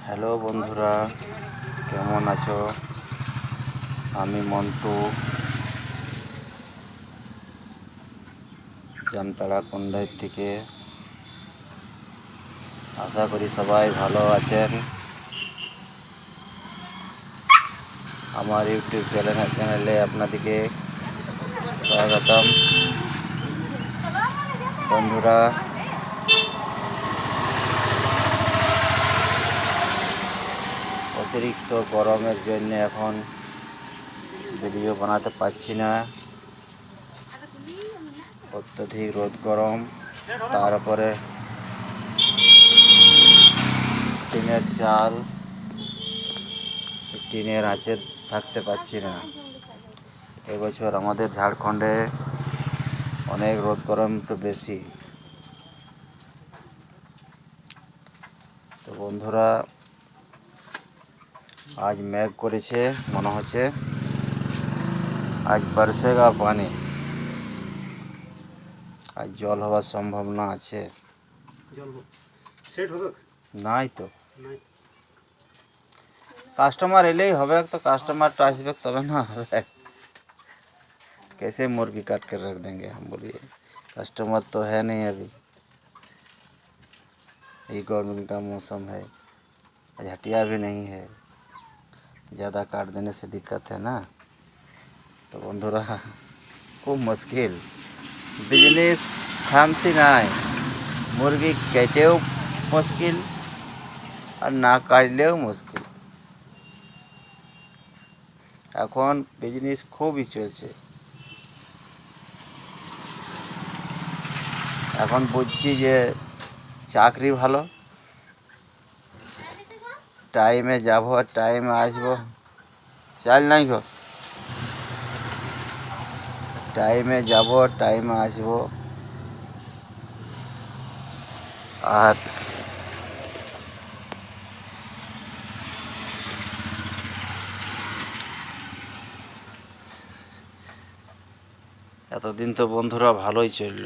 Hello বন্ধুরা, কেমন আছো? আমি মন্টু, জামতলা কোন্ডাই থেকে। আশা করি সবাই ভালো আছেন। আমার ইউটিউব চ্যানেলে আপনাদেরকে স্বাগতম। বন্ধুরা, অতিরিক্ত গরমের জন্য এখন ভিডিও বানাতে পারছি না। অত্যধিক রোদ গরম, তারপরে টিনের চাল, টিনের আঁচে থাকতে পারছি না। এবছর আমাদের ঝাড়খণ্ডে অনেক রোদ গরম একটু বেশি। তো বন্ধুরা, আজ মেঘ করেছে, মনে হচ্ছে আজ বর্ষেগা পানি, আজ জল হওয়ার সম্ভাবনা আছে। নাই তো, কাস্টমার এলেই হবে, তো কাস্টমারটা আসবে তবে না হবে। कैसे मुर्गी काट कर रख देंगे हम, बोलिए। कस्टमर तो है नहीं अभी, ये गर्मी का मौसम है, आज हटिया भी नहीं है, ज़्यादा काट देने से दिक्कत है ना। तो बंधुरा खूब मुश्किल बिजनेस, शांति নাই, मुर्गी केटेও मुश्किल আর না কাটলেও মুশকিল। এখন বিজনেস খুবই চলছে। এখন বুঝছি যে চাকরি ভালো, টাইমে যাব আর টাইমে আসবো। চাল নাই গো, টাইমে যাব টাইমে আসবো। আর এতদিন তো বন্ধুরা ভালোই চলল,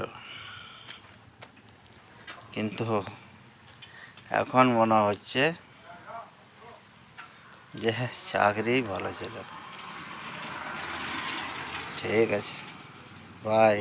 কিন্তু এখন মনে হচ্ছে যে চাকরি ভালো ছিল। ঠিক আছে, বাই।